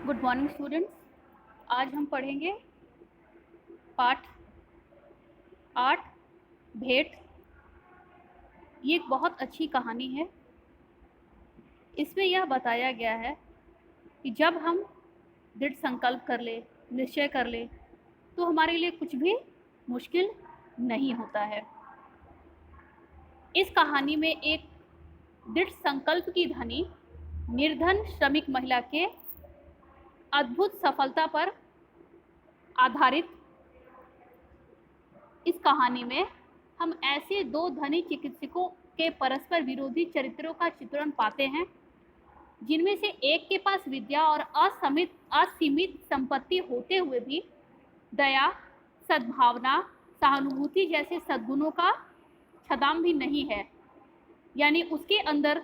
Good morning students. आज हम पढ़ेंगे पाठ 8 भेंट। ये एक बहुत अच्छी कहानी है। इसमें यह बताया गया है कि जब हम दृढ़ संकल्प कर ले, निश्चय कर ले, तो हमारे लिए कुछ भी मुश्किल नहीं होता है। इस कहानी में एक दृढ़ संकल्प की धनी निर्धन श्रमिक महिला के अद्भुत सफलता पर आधारित इस कहानी में हम ऐसे दो धनी चिकित्सकों के परस्पर विरोधी चरित्रों का चित्रण पाते हैं, जिनमें से एक के पास विद्या और असीमित संपत्ति होते हुए भी दया, सद्भावना, सहानुभूति जैसे सद्गुणों का छदाम भी नहीं है। यानी उसके अंदर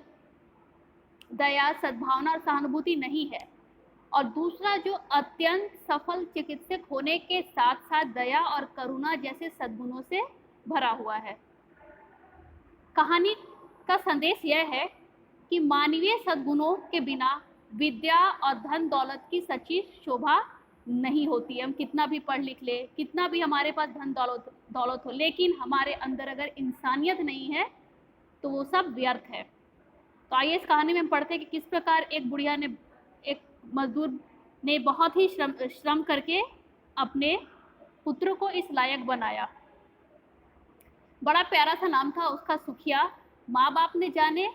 दया, सद्भावना और सहानुभूति नहीं है। और दूसरा जो अत्यंत सफल चिकित्सक होने के साथ साथ दया और करुणा जैसे सद्गुणों से भरा हुआ है। कहानी का संदेश यह है कि मानवीय सद्गुणों के बिना विद्या और धन दौलत की सच्ची शोभा नहीं होती। हम कितना भी पढ़ लिख ले, कितना भी हमारे पास धन दौलत हो, लेकिन हमारे अंदर अगर इंसानियत नहीं है तो वो सब व्यर्थ है। तो आइए इस कहानी में हम पढ़ते हैं कि किस प्रकार एक बुढ़िया ने, एक मजदूर ने बहुत ही श्रम करके अपने पुत्र को इस लायक बनाया। बड़ा प्यारा सा नाम था उसका, सुखिया। माँ बाप ने जाने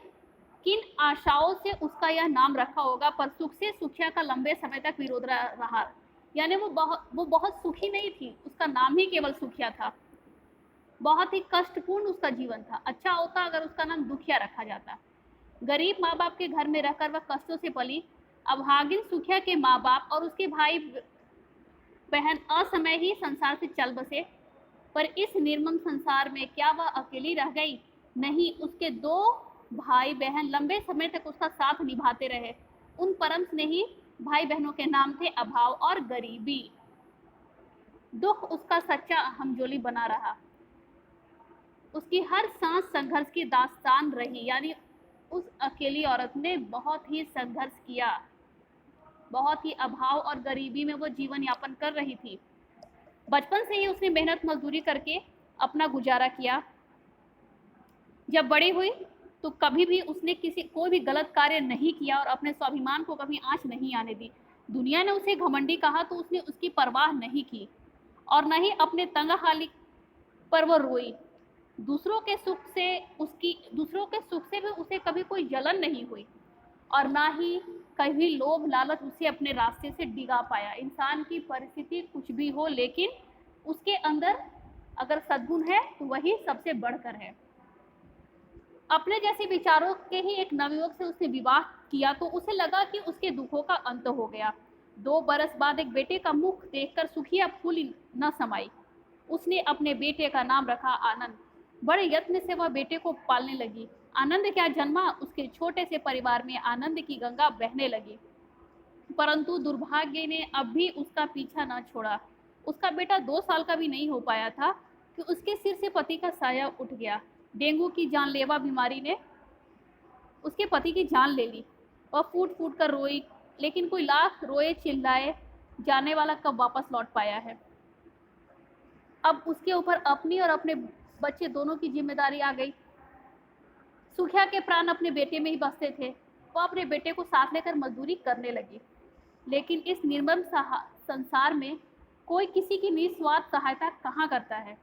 किन आशाओं से उसका यह नाम रखा होगा, पर सुख से सुखिया का लंबे समय तक विरोध रहा। यानी वो बहुत सुखी नहीं थी, उसका नाम ही केवल सुखिया था। बहुत ही कष्टपूर्ण उसका जीवन था। अच्छा होता अगर उसका नाम दुखिया रखा जाता। गरीब माँ बाप के घर में रहकर वह कष्टों से पली। अभागिन सुखिया के माँ बाप और उसके भाई बहन असमय ही संसार से चल बसे, पर इस निर्मम संसार में क्या वह अकेली रह गई? नहीं, उसके दो भाई बहन लंबे समय तक उसका साथ निभाते रहे। उन परम स्नेही भाई बहनों के नाम थे अभाव और गरीबी। दुख उसका सच्चा हमजोली बना रहा। उसकी हर सांस संघर्ष की दास्तान रही। यानी उस अकेली औरत ने बहुत ही संघर्ष किया, बहुत ही अभाव और गरीबी में वो जीवन यापन कर रही थी। बचपन से ही उसने मेहनत मजदूरी करके अपना गुजारा किया। जब बड़ी हुई तो कभी भी उसने कोई भी गलत कार्य नहीं किया और अपने स्वाभिमान को कभी आंच नहीं आने दी। दुनिया ने उसे घमंडी कहा तो उसने उसकी परवाह नहीं की और न ही अपने तंगहाली पर वो रोई। दूसरों के सुख से भी उसे कभी कोई जलन नहीं हुई और ना ही कभी लोभ लालच उसे अपने रास्ते से डिगा पाया। इंसान की परिस्थिति कुछ भी हो, लेकिन उसके अंदर अगर सद्गुण है तो वही सबसे बढ़कर है। अपने जैसे विचारों के ही एक नवयुवक से उसने विवाह किया तो उसे लगा कि उसके दुखों का अंत हो गया। 2 बरस बाद एक बेटे का मुख देखकर सुखिया फूली न समाई। उसने अपने बेटे का नाम रखा आनंद। बड़े यत्न से वह बेटे को पालने लगी। आनंद क्या जन्मा, उसके छोटे से परिवार में आनंद की गंगा बहने लगी। परंतु दुर्भाग्य ने अब भी उसका पीछा न छोड़ा। उसका बेटा 2 साल का भी नहीं हो पाया था कि उसके सिर से पति का साया उठ गया। डेंगू की जानलेवा बीमारी ने उसके पति की जान ले ली। वह फूट फूट कर रोई, लेकिन कोई लाख रोए चिल्लाए जाने वाला कब वापस लौट पाया है। अब उसके ऊपर अपनी और अपने बच्चे दोनों की जिम्मेदारी आ गई। सुखिया के प्राण अपने बेटे में ही बसते थे। वह अपने बेटे को साथ लेकर मजदूरी करने लगी, लेकिन इस निर्मम संसार में कोई किसी की निस्वार्थ सहायता कहाँ करता है।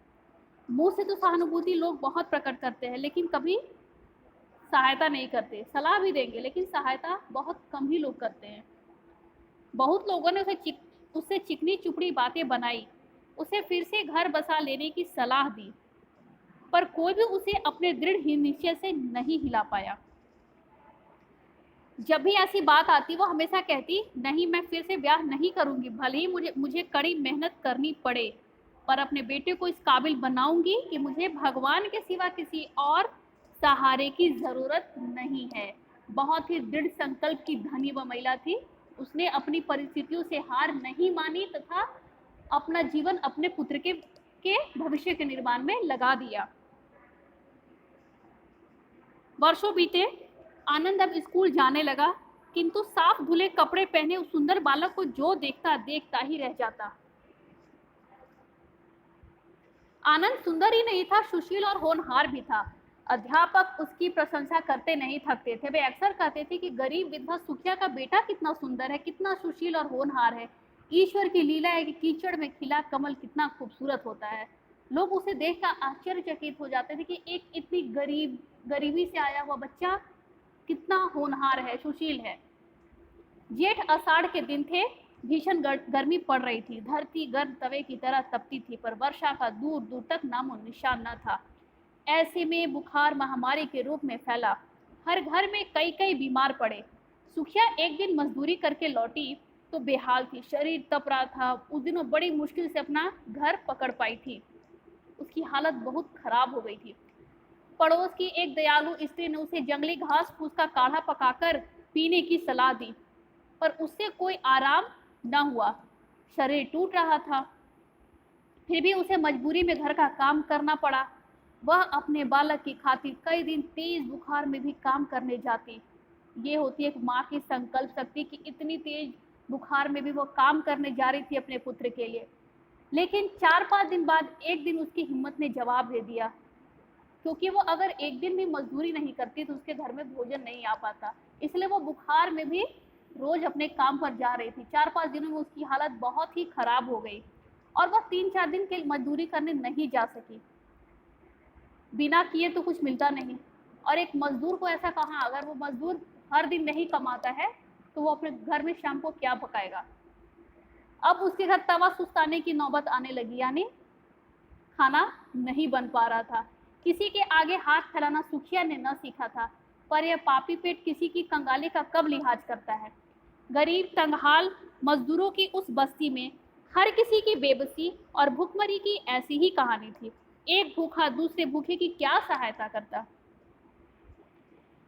मुंह से तो सहानुभूति लोग बहुत प्रकट करते हैं, लेकिन कभी सहायता नहीं करते। सलाह भी देंगे, लेकिन सहायता बहुत कम ही लोग करते हैं। बहुत लोगों ने उससे चिकनी चुपड़ी बातें बनाई, उसे फिर से घर बसा लेने की सलाह दी, पर कोई भी उसे अपने दृढ़ निश्चय से नहीं हिला पाया। जब भी ऐसी बात आती वो हमेशा कहती, नहीं, मैं फिर से ब्याह नहीं करूंगी, भले ही मुझे कड़ी मेहनत करनी पड़े, पर अपने बेटे को इस काबिल बनाऊंगी कि मुझे भगवान के सिवा किसी और सहारे की जरूरत नहीं है। बहुत ही दृढ़ संकल्प की धनी वह महिला थी। उसने अपनी परिस्थितियों से हार नहीं मानी तथा अपना जीवन अपने पुत्र के भविष्य के निर्माण में लगा दिया। वर्षों बीते। आनंद अब स्कूल जाने लगा, किंतु साफ धुले कपड़े पहने उस सुंदर बालक को जो देखता देखता ही रह जाता। आनंद सुंदर ही नहीं था, सुशील और होनहार भी था। अध्यापक उसकी प्रशंसा करते नहीं थकते थे। वे अक्सर कहते थे कि गरीब विधवा सुखिया का बेटा कितना सुंदर है, कितना सुशील और होनहार है। ईश्वर की लीला है कि कीचड़ में खिला कमल कितना खूबसूरत होता है। लोग उसे देखकर आश्चर्यचकित हो जाते थे कि एक इतनी गरीबी से आया हुआ बच्चा कितना होनहार है, सुशील है। जेठ आषाढ़ के दिन थे। भीषण गर्मी पड़ रही थी। धरती गर्म तवे की तरह तपती थी, पर वर्षा का दूर दूर तक नामो निशान न था। ऐसे में बुखार महामारी के रूप में फैला। हर घर में कई कई बीमार पड़े। सुखिया एक दिन मजदूरी करके लौटी तो बेहाल थी, शरीर तप रहा था। उस दिनों बड़ी मुश्किल से अपना घर पकड़ पाई थी। उसकी हालत बहुत खराब हो गई थी। पड़ोस की एक दयालु स्त्री ने उसे जंगली घास फूस का काढ़ा पकाकर पीने की सलाह दी, पर उससे कोई आराम न हुआ। शरीर टूट रहा था। फिर भी उसे मजबूरी में घर का काम करना पड़ा। वह अपने बालक की खातिर कई दिन तेज बुखार में भी काम करने जाती। ये होती एक माँ की संकल्प शक्ति कि इतनी तेज बुखार में भी वो काम करने जा रही थी अपने पुत्र के लिए। लेकिन 4-5 दिन बाद एक दिन उसकी हिम्मत ने जवाब दे दिया, क्योंकि वो अगर एक दिन भी मजदूरी नहीं करती तो उसके घर में भोजन नहीं आ पाता। इसलिए वो बुखार में भी रोज अपने काम पर जा रही थी। 4-5 दिनों में उसकी हालत बहुत ही खराब हो गई और वह 3-4 दिन के लिए मजदूरी करने नहीं जा सकी। बिना किए तो कुछ मिलता नहीं, और एक मजदूर को ऐसा कहा, अगर वो मजदूर हर दिन नहीं कमाता है तो वो अपने घर में शाम को क्या पकाएगा। अब उसके घर तवा सुस्ताने की नौबत आने लगी, यानी खाना नहीं बन पा रहा था। किसी के आगे हाथ फैलाना सुखिया ने न सीखा था, पर यह पापी पेट किसी की कंगाली का कब लिहाज करता है। गरीब तंगहाल मजदूरों की उस बस्ती में हर किसी की बेबसी और भूखमरी की ऐसी ही कहानी थी। एक भूखा दूसरे भूखे की क्या सहायता करता।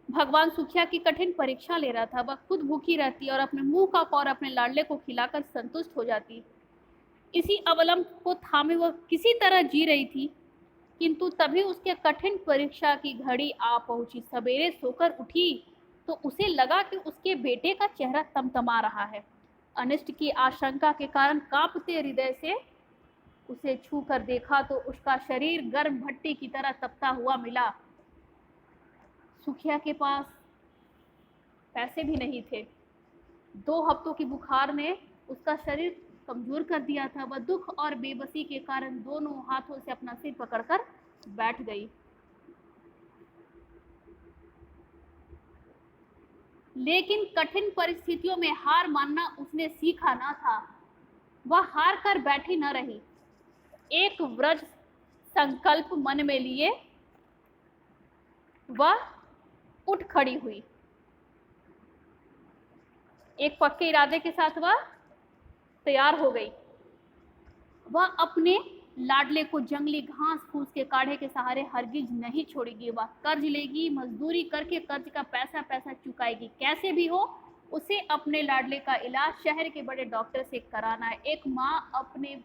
भगवान सुखिया की कठिन परीक्षा ले रहा था। वह खुद भूखी रहती और अपने मुंह का कौर अपने लाडले को खिलाकर संतुष्ट हो जाती। इसी अवलंब को थामे वह किसी तरह जी रही थी, किंतु तभी उसके कठिन परीक्षा की घड़ी आ पहुंची। सवेरे सोकर उठी तो उसे लगा कि उसके बेटे का चेहरा तमतमा रहा है। अनिष्ट की आशंका के कारण कांपते हृदय से उसे छू कर देखा तो उसका शरीर गर्म भट्टी की तरह तपता हुआ मिला। सुखिया के पास पैसे भी नहीं थे। 2 हफ्तों की बुखार ने उसका शरीर कमजोर कर दिया था। वह दुख और बेबसी के कारण दोनों हाथों से अपना सिर पकड़कर बैठ गई। लेकिन कठिन परिस्थितियों में हार मानना उसने सीखा ना था। वह हार कर बैठी न रही। एक वृद्ध संकल्प मन में लिए वह उठ खड़ी हुई। एक पक्के इरादे के साथ वह तैयार हो गई। वह अपने लाडले को जंगली घास फूस के काढ़े के सहारे हरगिज नहीं छोड़ेगी। वह कर्ज लेगी, मजदूरी करके कर्ज का पैसा पैसा चुकाएगी। कैसे भी हो उसे अपने लाडले का इलाज शहर के बड़े डॉक्टर से कराना है। एक माँ अपने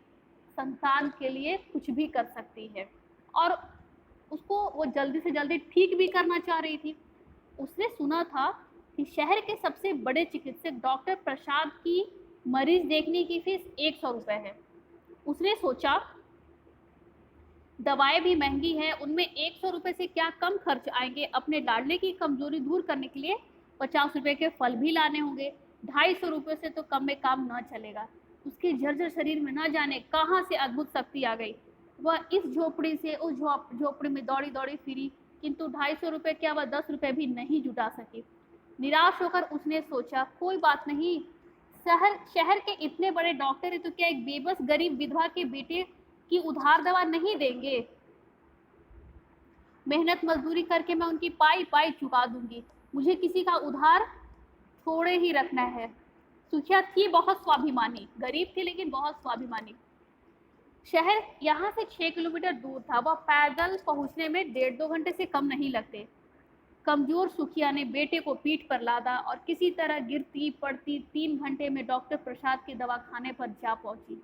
संतान के लिए कुछ भी कर सकती है, और उसको वो जल्दी से जल्दी ठीक भी करना चाह रही थी। उसने सुना था कि शहर के सबसे बड़े चिकित्सक डॉक्टर प्रसाद की मरीज देखने की फीस 100 रुपए है। उसने सोचा दवाएं भी महंगी है, उनमें 100 रुपए से क्या कम खर्च आएंगे। अपने लाडले की कमजोरी दूर करने के लिए 50 रुपए के फल भी लाने होंगे। 250 रुपए से तो कम में काम न चलेगा। उसके जर्जर शरीर में न जाने कहाँ से अद्भुत शक्ति आ गई। वह इस झोपड़ी से उस झोपड़ी में दौड़ी दौड़ी फिरी, किंतु 250 रुपए क्या वह 10 रुपए भी नहीं जुटा सकी। निराश होकर उसने सोचा, कोई बात नहीं, शहर के इतने बड़े डॉक्टर है तो क्या एक बेबस गरीब विधवा के बेटे की उधार दवा नहीं देंगे। मेहनत मजदूरी करके मैं उनकी पाई पाई चुका दूंगी। मुझे किसी का उधार थोड़े ही रखना है। सुखिया थी बहुत स्वाभिमानी, गरीब थी लेकिन बहुत स्वाभिमानी। शहर यहाँ से 6 किलोमीटर दूर था। वह पैदल पहुंचने में 1.5-2 घंटे से कम नहीं लगते। कमजोर सुखिया ने बेटे को पीठ पर लादा और किसी तरह गिरती पड़ती 3 घंटे में डॉक्टर प्रसाद के दवाखाने पर जा पहुंची।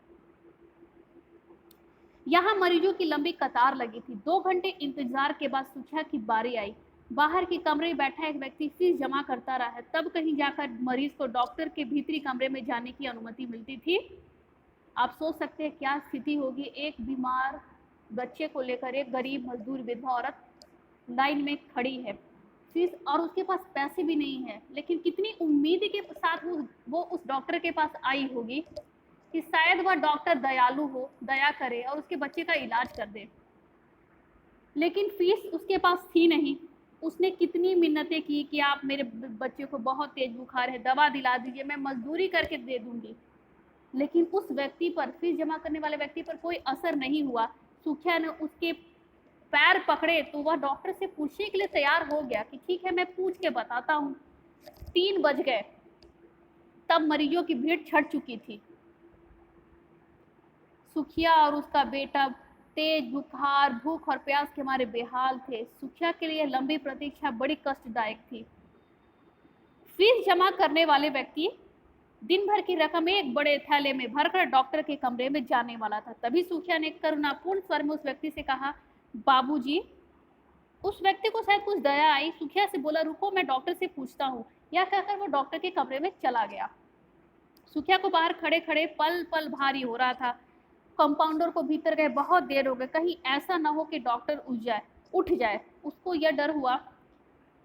यहाँ मरीजों की लंबी कतार लगी थी। 2 घंटे इंतजार के बाद सुखिया की बारी आई। बाहर के कमरे में बैठा एक व्यक्ति फीस जमा करता रहा है, तब कहीं जाकर मरीज को डॉक्टर के भीतरी कमरे में जाने की अनुमति मिलती थी। आप सोच सकते हैं क्या स्थिति होगी, एक बीमार बच्चे को लेकर एक गरीब मजदूर विधवा औरत लाइन में खड़ी है, फीस और उसके पास पैसे भी नहीं है, लेकिन कितनी उम्मीद के साथ वो उस डॉक्टर के पास आई होगी कि शायद वह डॉक्टर दयालु हो, दया करे और उसके बच्चे का इलाज कर दे। लेकिन फीस उसके पास थी नहीं। उसने कितनी मिन्नतें की कि आप मेरे बच्चे को बहुत तेज बुखार है, दवा दिला दीजिए, मैं मजदूरी करके दे दूंगी। लेकिन उस व्यक्ति पर, फीस जमा करने वाले व्यक्ति पर कोई असर नहीं हुआ। सुखिया ने उसके पैर पकड़े तो वह डॉक्टर से पूछने के लिए तैयार हो गया कि ठीक है मैं पूछ के बताता हूँ। 3 बज गए, तब मरीजों की भीड़ छट चुकी थी। सुखिया और उसका बेटा तेज बुखार, भूख और प्यास के मारे बेहाल थे। सुखिया के लिए लंबी प्रतीक्षा बड़ी कष्टदायक थी। फीस जमा करने वाले व्यक्ति दिन भर की रकम एक बड़े थैले में भरकर डॉक्टर के कमरे में जाने वाला था। तभी सुखिया ने करुणापूर्ण स्वर में उस व्यक्ति से कहा, बाबूजी। उस व्यक्ति को शायद कुछ दया आई। सुखिया से बोला, रुको मैं डॉक्टर से पूछता हूँ। यह कहकर वो डॉक्टर के कमरे में चला गया। सुखिया को बाहर खड़े खड़े पल पल भारी हो रहा था। कंपाउंडर को भीतर गए बहुत देर हो गई, कहीं ऐसा ना हो कि डॉक्टर उठ जाए। उसको यह डर हुआ।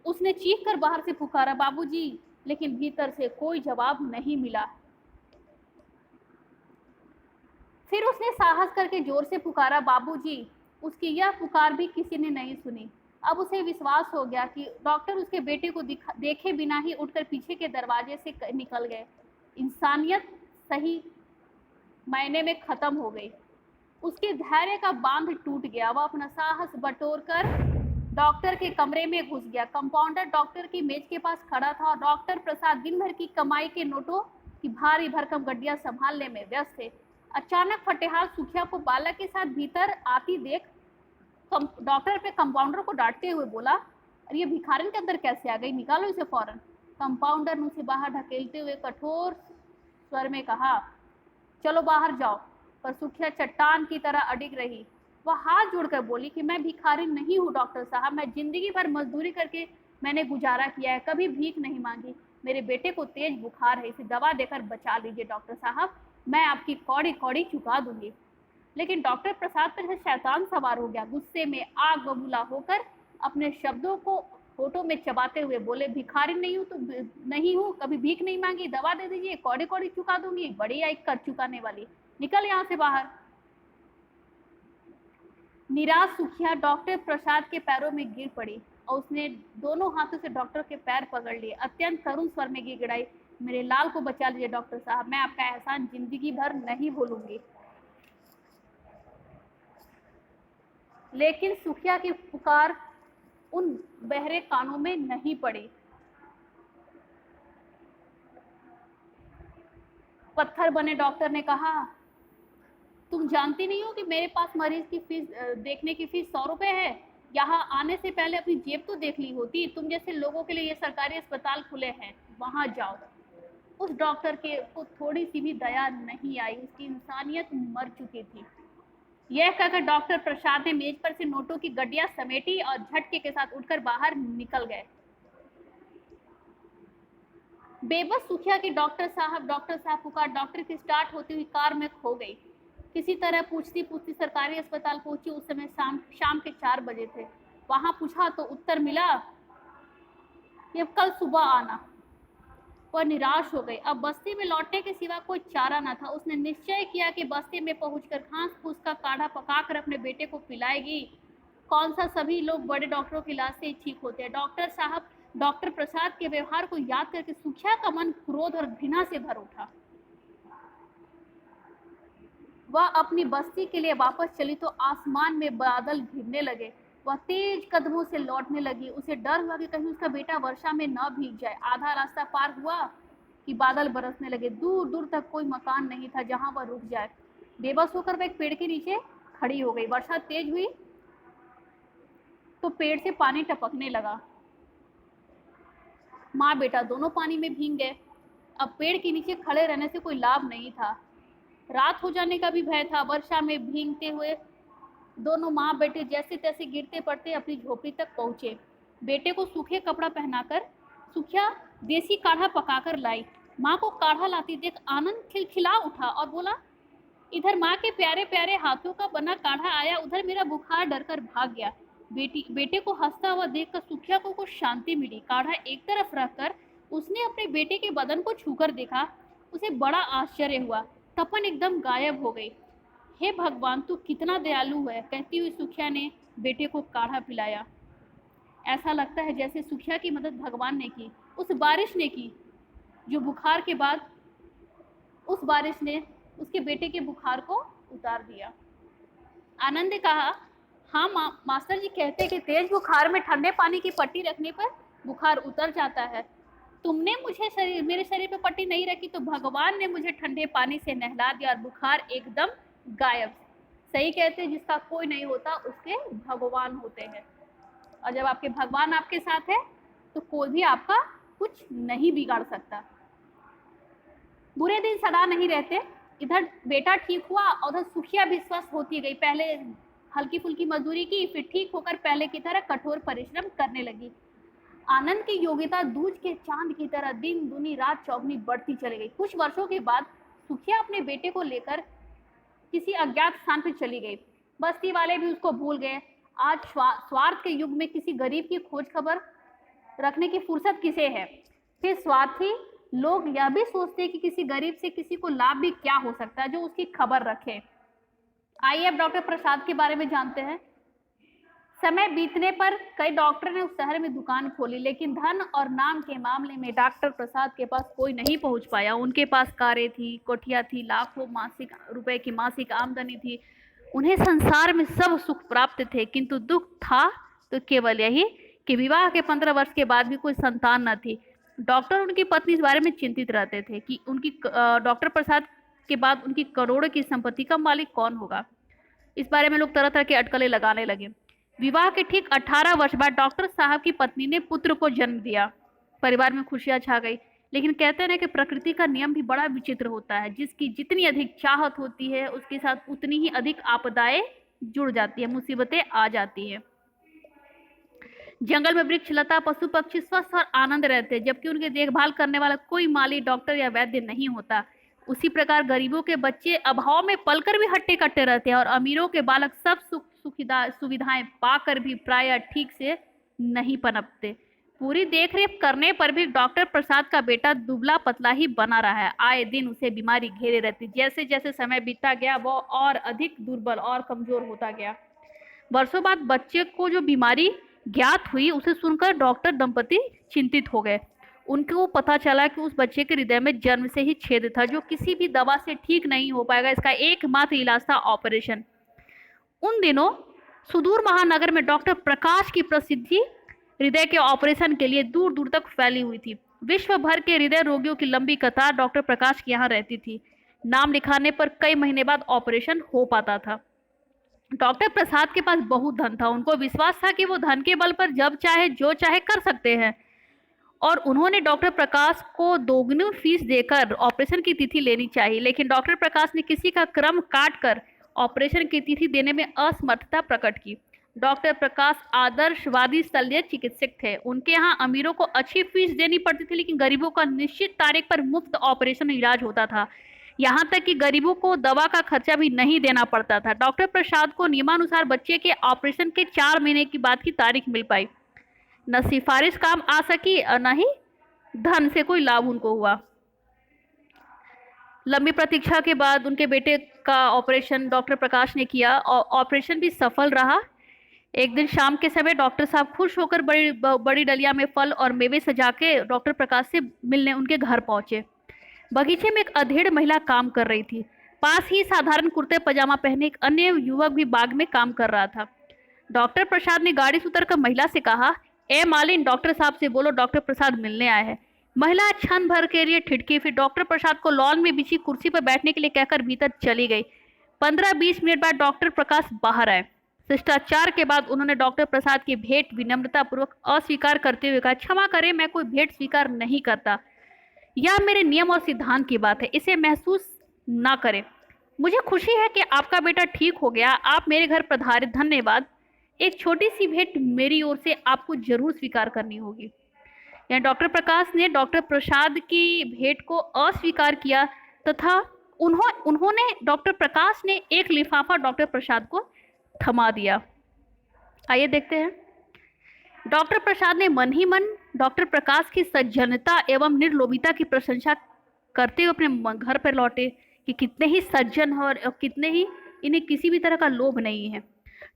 उसने चीख कर बाहर से पुकारा, बाबूजी, लेकिन भीतर से कोई जवाब नहीं मिला। फिर उसने साहस करके जोर से पुकारा, बाबूजी। उसकी यह पुकार भी किसी ने नहीं सुनी। अब उसे विश्वास हो गया कि डॉक्टर उसके बेटे को देखे बिना ही उठकर पीछे के दरवाजे से निकल गए। इंसानियत सही मायने में खत्म हो गई। उसके धैर्य का बांध टूट गया। वह अपना साहस बटोरकर डॉक्टर के कमरे में घुस गया। कंपाउंडर डॉक्टर की मेज के पास खड़ा था और डॉक्टर प्रसाद दिन भर की कमाई के नोटों की भारी भरकम गड्डियां संभालने में व्यस्त थे। अचानक फटेहाल सुखिया को बालक के साथ भीतर आती देख डॉक्टर पे कंपाउंडर को डांटते हुए बोला, अरे ये भिखारिन के अंदर कैसे आ गई, निकालो इसे फौरन। कंपाउंडर ने उसे बाहर ढकेलते हुए कठोर स्वर में कहा, चलो बाहर जाओ। पर सुखिया चट्टान की तरह अडिग रही। वह हाथ जोड़कर बोली कि मैं भिखारी नहीं हूँ डॉक्टर साहब, मैं जिंदगी भर मजदूरी करके मैंने गुजारा किया है, कभी भीख नहीं मांगी। मेरे बेटे को तेज बुखार है, इसे दवा देकर बचा लीजिए डॉक्टर साहब, मैं आपकी कौड़ी कौड़ी चुका दूंगी। लेकिन डॉक्टर प्रसाद पर शैतान सवार हो गया। गुस्से में आग बबूला होकर अपने शब्दों को होठों में चबाते हुए बोले, भिखारी नहीं हूँ तो नहीं हूँ, कभी भीख नहीं मांगी, दवा दे दीजिए, कौड़ी कौड़ी चुका दूंगी, बड़ी आई कर चुकाने वाली, निकल यहाँ से बाहर। निराश सुखिया डॉक्टर प्रसाद के पैरों में गिर पड़ी और उसने दोनों हाथों से डॉक्टर के पैर पकड़ लिए। अत्यंत करुण स्वर में गिड़गिड़ाई, मेरे लाल को बचा लीजिए डॉक्टर साहब, मैं आपका एहसान जिंदगी भर नहीं भूलूंगी। लेकिन सुखिया की पुकार उन बहरे कानों में नहीं पड़ी। पत्थर बने डॉक्टर ने कहा, तुम जानती नहीं हो कि मेरे पास मरीज की फीस देखने की फीस 100 रुपए है। यहाँ आने से पहले अपनी जेब तो देख ली होती। तुम जैसे लोगों के लिए ये सरकारी अस्पताल खुले हैं, वहां जाओ। उस डॉक्टर के को थोड़ी सी भी दया नहीं आई। उसकी इंसानियत मर चुकी थी। यह कहकर डॉक्टर प्रसाद ने मेज पर से नोटों की गड्डियां समेटी और झटके के साथ उठकर बाहर निकल गए। बेबस सुखिया की डॉक्टर साहब पुकार डॉक्टर की स्टार्ट होती हुई कार में खो गई। किसी तरह पूछती पूछती सरकारी अस्पताल पहुंची। उस समय शाम के 4 बजे थे। वहां पूछा तो उत्तर मिला, ये कल सुबह आना। वह निराश हो गई। अब बस्ती में लौटने के सिवा कोई चारा न था। उसने निश्चय किया कि बस्ती में पहुंचकर घास फूस का काढ़ा पकाकर अपने बेटे को पिलाएगी। कौन सा सभी लोग बड़े डॉक्टरों की इलाज से ही ठीक होते हैं। डॉक्टर प्रसाद के व्यवहार को याद करके सुखिया का मन क्रोध और घृणा से भर उठा। वह अपनी बस्ती के लिए वापस चली तो आसमान में बादल घिरने लगे। वह तेज कदमों से लौटने लगी। उसे डर हुआ कि कहीं उसका बेटा वर्षा में न भीग जाए। आधा रास्ता पार हुआ कि बादल बरसने लगे। दूर दूर तक कोई मकान नहीं था जहां वह रुक जाए। बेबस होकर वह एक पेड़ के नीचे खड़ी हो गई। वर्षा तेज हुई तो पेड़ से पानी टपकने लगा। माँ बेटा दोनों पानी में भीग गए। अब पेड़ के नीचे खड़े रहने से कोई लाभ नहीं था। रात हो जाने का भी भय था। वर्षा में भीगते हुए दोनों माँ बेटे जैसे तैसे गिरते पड़ते अपनी झोपड़ी तक पहुंचे। बेटे को सूखे कपड़ा पहनाकर सुखिया देसी काढ़ा पकाकर लाई। माँ को काढ़ा लाती देख आनंद खिलखिला उठा और बोला, इधर माँ के प्यारे प्यारे हाथों का बना काढ़ा आया, उधर मेरा बुखार डरकर भाग गया। बेटे को हंसता हुआ देखकर सुखिया को कुछ शांति मिली। काढ़ा एक तरफ रखकर उसने अपने बेटे के बदन को छूकर देखा। उसे बड़ा आश्चर्य हुआ। तपन एकदम गायब हो गई। हे भगवान, तू कितना दयालु है, कहती हुई सुखिया ने बेटे को काढ़ा पिलाया। ऐसा लगता है जैसे सुखिया की मदद भगवान ने की, उस बारिश ने की, जो बुखार के बाद उस बारिश ने उसके बेटे के बुखार को उतार दिया। आनंद ने कहा, हाँ मास्टर जी कहते कि तेज बुखार में ठंडे पानी की पट्टी रखने पर बुखार उतर जाता है। तुमने मेरे शरीर पर पट्टी नहीं रखी तो भगवान ने मुझे ठंडे पानी से नहला दिया और बुखार एकदम गायब। सही कहते हैं, जिसका कोई नहीं होता उसके भगवान होते हैं, और जब आपके भगवान आपके साथ है तो कोई भी आपका कुछ नहीं बिगाड़ सकता। बुरे दिन सदा नहीं रहते। इधर बेटा ठीक हुआ और उधर सुखिया भी स्वस्थ होती गई। पहले हल्की फुल्की मजदूरी की, फिर ठीक होकर पहले की तरह कठोर परिश्रम करने लगी। आनंद की योग्यता दूज के चांद की तरह दिन दुनी रात चौगुनी बढ़ती चली गई। कुछ वर्षों के बाद सुखिया अपने बेटे को लेकर किसी अज्ञात स्थान पर चली गई। बस्ती वाले भी उसको भूल गए। आज स्वार्थ के युग में किसी गरीब की खोज खबर रखने की फुर्सत किसे है। फिर स्वार्थी लोग यह भी सोचते हैं कि किसी गरीब से किसी को लाभ भी क्या हो सकता है जो उसकी खबर रखे। आइए अब डॉक्टर प्रसाद के बारे में जानते हैं। समय बीतने पर कई डॉक्टर ने उस शहर में दुकान खोली, लेकिन धन और नाम के मामले में डॉक्टर प्रसाद के पास कोई नहीं पहुंच पाया। उनके पास कारें थी, कोठियां थी, लाखों रुपए की मासिक आमदनी थी। उन्हें संसार में सब सुख प्राप्त थे, किंतु दुख था तो केवल यही कि विवाह के 15 वर्ष के बाद भी कोई संतान न थी। डॉक्टर उनकी पत्नी इस बारे में चिंतित रहते थे कि डॉक्टर प्रसाद के बाद उनकी करोड़ों की संपत्ति का मालिक कौन होगा। इस बारे में लोग तरह तरह के अटकलें लगाने लगे। विवाह के ठीक 18 वर्ष बाद डॉक्टर साहब की पत्नी ने पुत्र को जन्म दिया। परिवार में खुशियां छा गई। लेकिन कहते हैं कि प्रकृति का नियम भी बड़ा विचित्र होता है। जिसकी जितनी अधिक चाहत होती है उसके साथ उतनी ही अधिक आपदाएं जुड़ जाती है, मुसीबतें आ जाती है। जंगल में वृक्ष लता पशु पक्षी स्वस्थ और आनंद रहते हैं, जबकि उनकी देखभाल करने वाला कोई माली डॉक्टर या वैद्य नहीं होता। उसी प्रकार गरीबों के बच्चे अभाव में पलकर भी हट्टे कट्टे रहते हैं और अमीरों के बालक सब सुविधाएं पाकर भी प्रायः ठीक से नहीं पनपते। पूरी देखरेख करने पर भी डॉक्टर प्रसाद का बेटा दुबला पतला ही बना रहा है। आए दिन उसे बीमारी घेरे रहती। जैसे जैसे समय बीतता गया वो और अधिक दुर्बल और कमजोर होता गया। वर्षों बाद बच्चे को जो बीमारी ज्ञात हुई उसे सुनकर डॉक्टर दंपति चिंतित हो गए। उनको पता चला कि उस बच्चे के हृदय में जन्म से ही छेद था, जो किसी भी दवा से ठीक नहीं हो पाएगा। इसका एकमात्र इलाज था ऑपरेशन। उन दिनों सुदूर महानगर में डॉक्टर प्रकाश की प्रसिद्धि हृदय के ऑपरेशन के लिए दूर दूर तक फैली हुई थी। विश्व भर के हृदय रोगियों की लंबी कतार डॉक्टर प्रकाश के यहाँ रहती थी। नाम लिखाने पर कई महीने बाद ऑपरेशन हो पाता था। डॉक्टर प्रसाद के पास बहुत धन था। उनको विश्वास था कि वो धन के बल पर जब चाहे जो चाहे कर सकते हैं, और उन्होंने डॉक्टर प्रकाश को दोगुनी फीस देकर ऑपरेशन की तिथि लेनी चाहिए। लेकिन डॉक्टर प्रकाश ने किसी का क्रम काट कर ऑपरेशन की तिथि देने में असमर्थता प्रकट की। डॉक्टर प्रकाश आदर्शवादी शल्य चिकित्सक थे। उनके यहाँ अमीरों को अच्छी फीस देनी पड़ती थी, लेकिन गरीबों का निश्चित तारीख पर मुफ्त ऑपरेशन इलाज होता था। यहाँ तक कि गरीबों को दवा का खर्चा भी नहीं देना पड़ता था। डॉक्टर प्रसाद को नियमानुसार बच्चे के ऑपरेशन के 4 महीने की बाद की तारीख मिल पाई। न सिफारिश काम आ सकी और न ही धन से कोई लाभ उनको हुआ। लंबी प्रतीक्षा के बाद उनके बेटे का ऑपरेशन डॉक्टर प्रकाश ने किया और ऑपरेशन भी सफल रहा। एक दिन शाम के समय डॉक्टर साहब खुश होकर बड़ी डलिया में फल और मेवे सजा के डॉक्टर प्रकाश से मिलने उनके घर पहुंचे। बगीचे में एक अधेड़ महिला काम कर रही थी। पास ही साधारण कुर्ते पजामा पहने एक अन्य युवक भी बाग में काम कर रहा था। डॉक्टर प्रसाद ने गाड़ी से उतरकर महिला से कहा, ए मालिन, डॉक्टर साहब से बोलो डॉक्टर प्रसाद मिलने आए हैं। महिला क्षण भर के लिए ठिठकी, फिर डॉक्टर प्रसाद को लॉन में बिछी कुर्सी पर बैठने के लिए कहकर भीतर चली गई। 15-20 मिनट बाद डॉक्टर प्रकाश बाहर आए। शिष्टाचार के बाद उन्होंने डॉक्टर प्रसाद की भेंट विनम्रता पूर्वक अस्वीकार करते हुए कहा, क्षमा करें, मैं कोई भेंट स्वीकार नहीं करता। यह मेरे नियम और सिद्धांत की बात है, इसे महसूस ना करें। मुझे खुशी है कि आपका बेटा ठीक हो गया। आप मेरे घर पधारे, धन्यवाद। एक छोटी सी भेंट मेरी ओर से आपको जरूर स्वीकार करनी होगी। यहाँ डॉक्टर प्रकाश ने डॉक्टर प्रसाद की भेंट को अस्वीकार किया तथा उन्होंने डॉक्टर प्रकाश ने एक लिफाफा डॉक्टर प्रसाद को थमा दिया। आइए देखते हैं। डॉक्टर प्रसाद ने मन ही मन डॉक्टर प्रकाश की सज्जनता एवं निर्लोभिता की प्रशंसा करते हुए अपने घर पर लौटे कि कितने ही सज्जन और कितने ही इन्हें किसी भी तरह का लोभ नहीं है।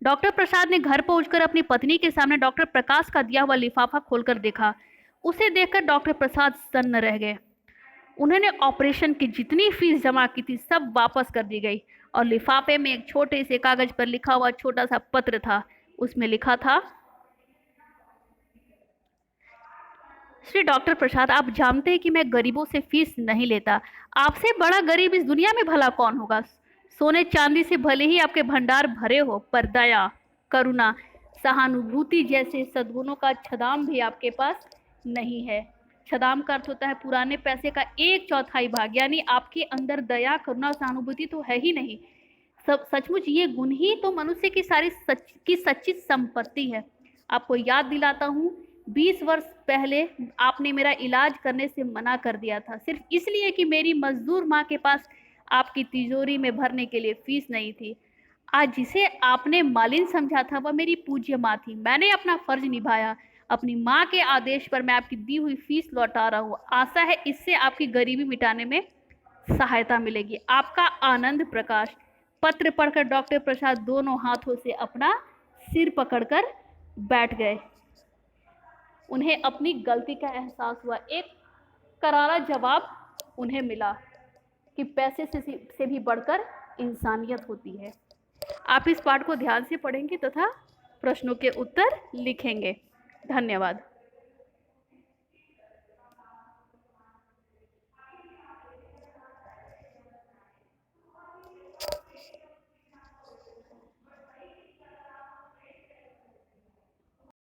डॉक्टर प्रसाद ने घर पहुंचकर अपनी पत्नी के सामने डॉक्टर प्रकाश का दिया हुआ लिफाफा खोलकर देखा। उसे देखकर डॉक्टर प्रसाद सन्न रह गए। उन्होंने ऑपरेशन की जितनी फीस जमा की थी सब वापस कर दी गई और लिफाफे में एक छोटे से कागज पर लिखा हुआ छोटा सा पत्र था। उसमें लिखा था, श्री डॉक्टर प्रसाद, आप जानते हैं कि मैं गरीबों से फीस नहीं लेता। आपसे बड़ा गरीब इस दुनिया में भला कौन होगा। सोने चांदी से भले ही आपके भंडार भरे हो, पर दया, करुणा, सहानुभूति जैसे सद्गुणों का छदाम भी आपके पास नहीं है। छदाम का अर्थ होता है पुराने पैसे का 1/4 भाग, यानी आपके अंदर दया, करुणा, सहानुभूति तो है ही नहीं। सब सचमुच ये गुण ही तो मनुष्य की सारी सच्ची संपत्ति है। आपको याद दिलाता हूँ, 20 वर्ष पहले आपने मेरा इलाज करने से मना कर दिया था, सिर्फ इसलिए कि मेरी मजदूर माँ के पास आपकी तिजोरी में भरने के लिए फीस नहीं थी। आज जिसे आपने मालिन समझा था वह मेरी पूज्य माँ थी। मैंने अपना फर्ज निभाया। अपनी माँ के आदेश पर मैं आपकी दी हुई फीस लौटा रहा हूँ। आशा है इससे आपकी गरीबी मिटाने में सहायता मिलेगी। आपका आनंद प्रकाश। पत्र पढ़कर डॉक्टर प्रसाद दोनों हाथों से अपना सिर पकड़कर बैठ गए। उन्हें अपनी गलती का एहसास हुआ। एक करारा जवाब उन्हें मिला कि पैसे से भी बढ़कर इंसानियत होती है। आप इस पाठ को ध्यान से पढ़ेंगे तथा प्रश्नों के उत्तर लिखेंगे। धन्यवाद।